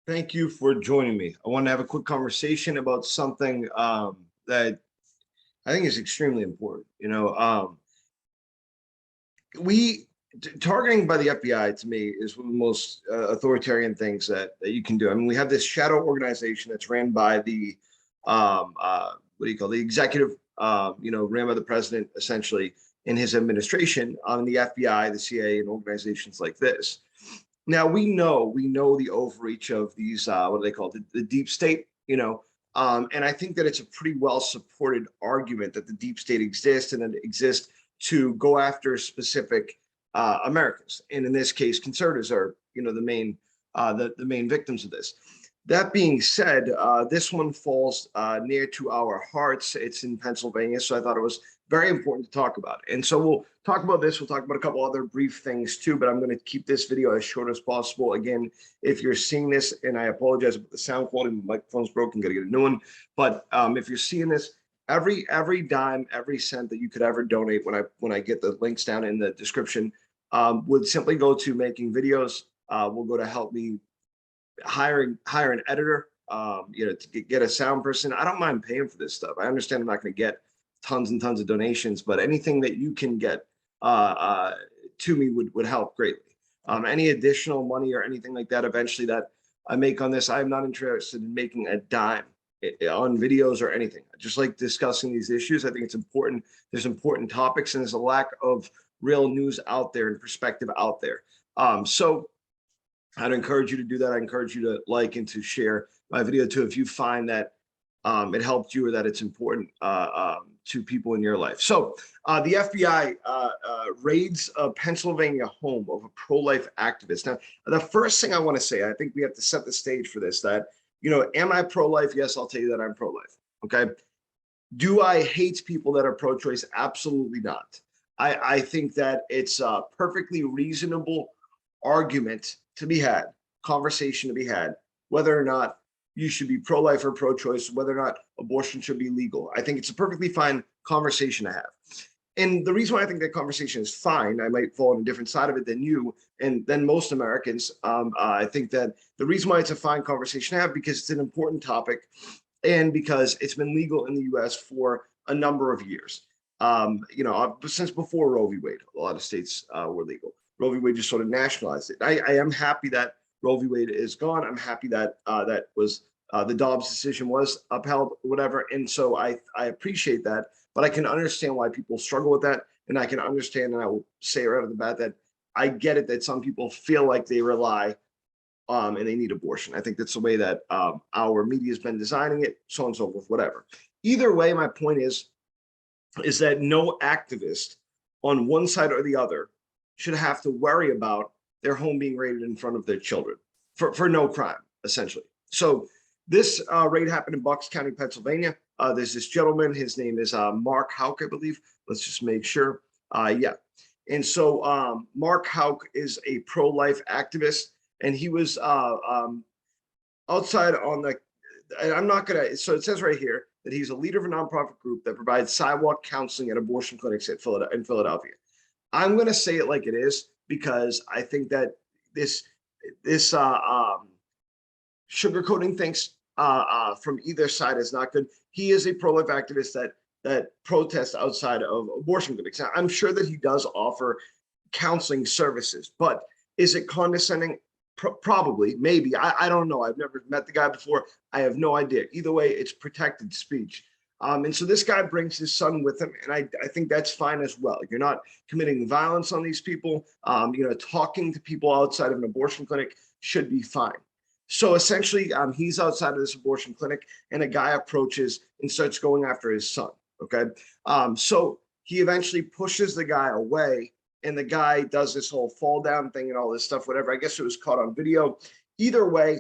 Thank you for joining me. I want to have a quick conversation about something that I think is extremely important. We targeting by the FBI to me is one of the most authoritarian things that you can do. I mean, we have this shadow organization that's ran by the what do you call the executive, ran by the president essentially in his administration on the FBI, the CIA, and organizations like this. Now we know the overreach of these what do they call it, the deep state, and I think that it's a pretty well supported argument that the deep state exists and that it exists to go after specific Americans, and in this case, conservatives are the main victims of this. That being said, this one falls near to our hearts. It's in Pennsylvania, so I thought it was very important to talk about. And so we'll talk about this. We'll talk about a couple other brief things too, but I'm going to keep this video as short as possible. Again, if you're seeing this, and I apologize about the sound quality, my microphone's broken, got to get a new one. But if you're seeing this, every dime, every cent that you could ever donate, when I get the links down in the description, would simply go to making videos. Will go to help me hire an editor, to get a sound person. I don't mind paying for this stuff. I understand I'm not going to get tons and tons of donations, but anything that you can get to me would help greatly. Any additional money or anything like that eventually that I make on this, I'm not interested in making a dime on videos or anything. I just like discussing these issues. I think it's important. There's important topics, and there's a lack of real news out there and perspective out there. So I'd encourage you to do that. I encourage you to like and to share my video too if you find that it helped you or that it's important to people in your life. So the FBI raids a Pennsylvania home of a pro-life activist. Now, the first thing I want to say, I think we have to set the stage for this, that, am I pro-life? Yes, I'll tell you that I'm pro-life. Okay. Do I hate people that are pro-choice? Absolutely not. I think that it's a perfectly reasonable argument to be had, conversation to be had, whether or not you should be pro-life or pro-choice, whether or not abortion should be legal. I think it's a perfectly fine conversation to have. And the reason why I think that conversation is fine, I might fall on a different side of it than you and than most Americans. I think that the reason why it's a fine conversation to have, because it's an important topic and because it's been legal in the US for a number of years. Since before Roe v. Wade, a lot of states were legal. Roe v. Wade just sort of nationalized it. I am happy that Roe v. Wade is gone. I'm happy that the Dobbs decision was upheld, whatever. And so I appreciate that, but I can understand why people struggle with that. And I can understand, and I will say right off the bat that I get it that some people feel like they rely and they need abortion. I think that's the way that our media has been designing it, so on and so forth, whatever. Either way, my point is that no activist on one side or the other should have to worry about their home being raided in front of their children for no crime, essentially. So this raid happened in Bucks County, Pennsylvania. There's this gentleman, his name is Mark Houck, I believe. Let's just make sure. Yeah. And so Mark Houck is a pro-life activist, and he was outside on the, I'm not gonna, so it says right here that he's a leader of a nonprofit group that provides sidewalk counseling at abortion clinics in Philadelphia. I'm going to say it like it is, because I think that this sugarcoating things from either side is not good. He is a pro-life activist that protests outside of abortion clinics. Now, I'm sure that he does offer counseling services, but is it condescending? Probably, maybe. I don't know. I've never met the guy before. I have no idea. Either way, it's protected speech. And so this guy brings his son with him, and I think that's fine as well. You're not committing violence on these people. Talking to people outside of an abortion clinic should be fine. So essentially, he's outside of this abortion clinic, and a guy approaches and starts going after his son. Okay, so he eventually pushes the guy away, and the guy does this whole fall down thing and all this stuff, whatever. I guess it was caught on video. Either way,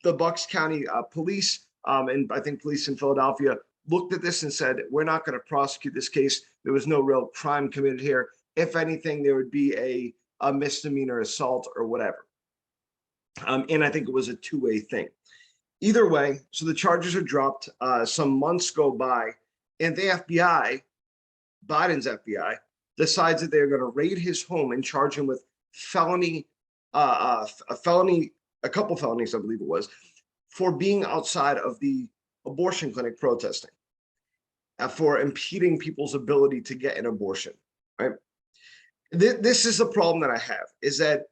the Bucks County police and I think police in Philadelphia looked at this and said, we're not going to prosecute this case. There was no real crime committed here. If anything, there would be a misdemeanor assault or whatever. And I think it was a two-way thing. Either way, so the charges are dropped. Some months go by, and the FBI, Biden's FBI, decides that they're going to raid his home and charge him with felony a couple felonies, I believe it was, for being outside of the abortion clinic protesting, for impeding people's ability to get an abortion, right? This is the problem that I have, is that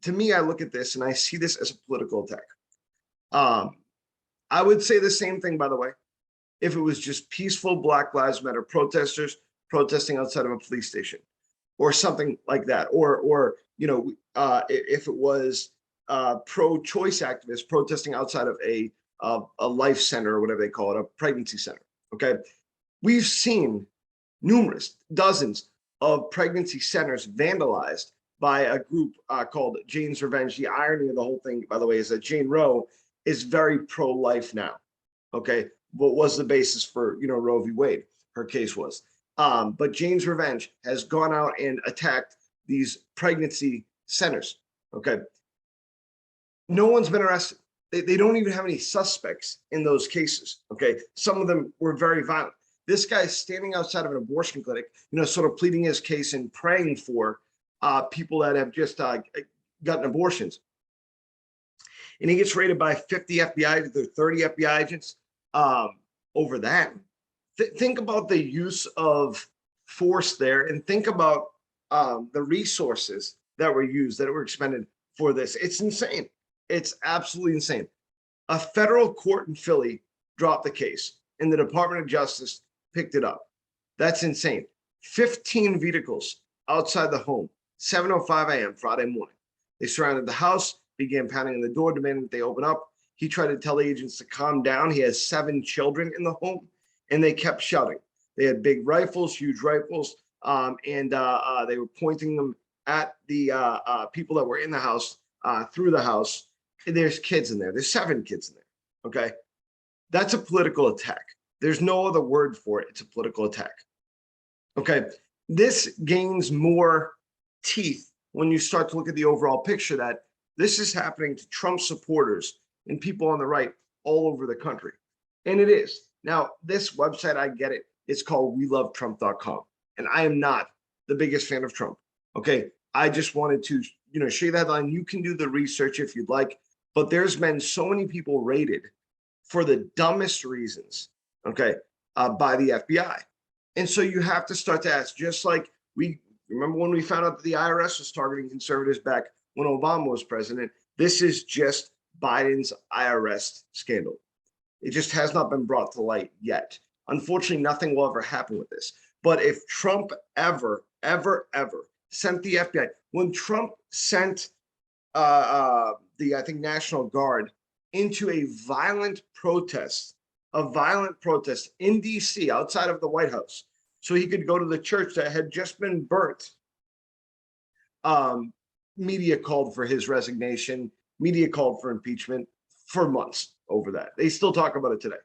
to me, I look at this and I see this as a political attack. I would say the same thing, by the way, if it was just peaceful Black Lives Matter protesters protesting outside of a police station or something like that, or if it was pro-choice activists protesting outside of a life center or whatever they call it, a pregnancy center. Okay, we've seen numerous dozens of pregnancy centers vandalized by a group called Jane's Revenge. The irony of the whole thing, by the way, is that Jane Roe is very pro-life now. Okay, what was the basis for Roe v. Wade? Her case was. But Jane's Revenge has gone out and attacked these pregnancy centers. Okay, no one's been arrested. They don't even have any suspects in those cases. Okay, some of them were very violent. This guy's standing outside of an abortion clinic, sort of pleading his case and praying for people that have just gotten abortions. And he gets raided by 50 FBI, 30 FBI agents over that. Think about the use of force there, and think about the resources that were used, that were expended for this. It's insane. It's absolutely insane. A federal court in Philly dropped the case, and the Department of Justice picked it up. That's insane. 15 vehicles outside the home, 7:05 a.m. Friday morning. They surrounded the house, began pounding on the door, demanding that they open up. He tried to tell agents to calm down. He has 7 children in the home, and they kept shouting. They had big rifles, huge rifles, and they were pointing them at the people that were in the house, through the house. And there's kids in there. There's 7 kids in there. Okay, that's a political attack. There's no other word for it. It's a political attack. Okay, this gains more teeth when you start to look at the overall picture that this is happening to Trump supporters and people on the right all over the country. And it is. Now, this website, I get it. It's called welovetrump.com. And I am not the biggest fan of Trump. Okay, I just wanted to, show you the headline. You can do the research if you'd like, but there's been so many people raided for the dumbest reasons, okay, by the FBI. And so you have to start to ask, just like we remember when we found out that the IRS was targeting conservatives back when Obama was president, this is just Biden's IRS scandal. It just has not been brought to light yet. Unfortunately, nothing will ever happen with this. But if Trump ever sent the FBI, when Trump sent the, I think, National Guard into a violent protest in DC outside of the White House, so he could go to the church that had just been burnt. Media called for his resignation. Media called for impeachment for months over that. They still talk about it today.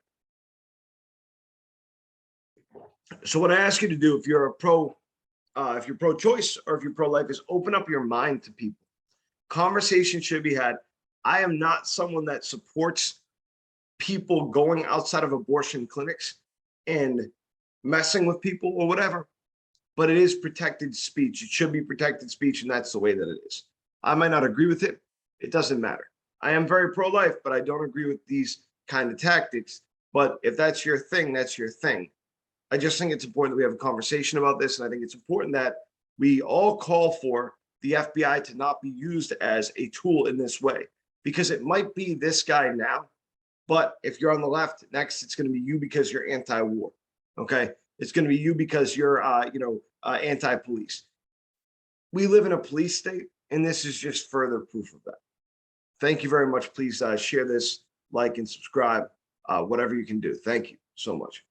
So what I ask you to do, if you're pro-choice or if you're pro-life, is open up your mind to people. Conversation should be had. I am not someone that supports people going outside of abortion clinics and messing with people or whatever, but it is protected speech. It should be protected speech, and that's the way that it is. I might not agree with it. It doesn't matter. I am very pro-life, but I don't agree with these kind of tactics. But if that's your thing, that's your thing. I just think it's important that we have a conversation about this, and I think it's important that we all call for the FBI to not be used as a tool in this way, because it might be this guy now, but if you're on the left, next it's going to be you because you're anti-war. Okay, it's going to be you because you're anti-police. We live in a police state, and this is just further proof of that. Thank you very much. Please share this, like, and subscribe, whatever you can do. Thank you so much.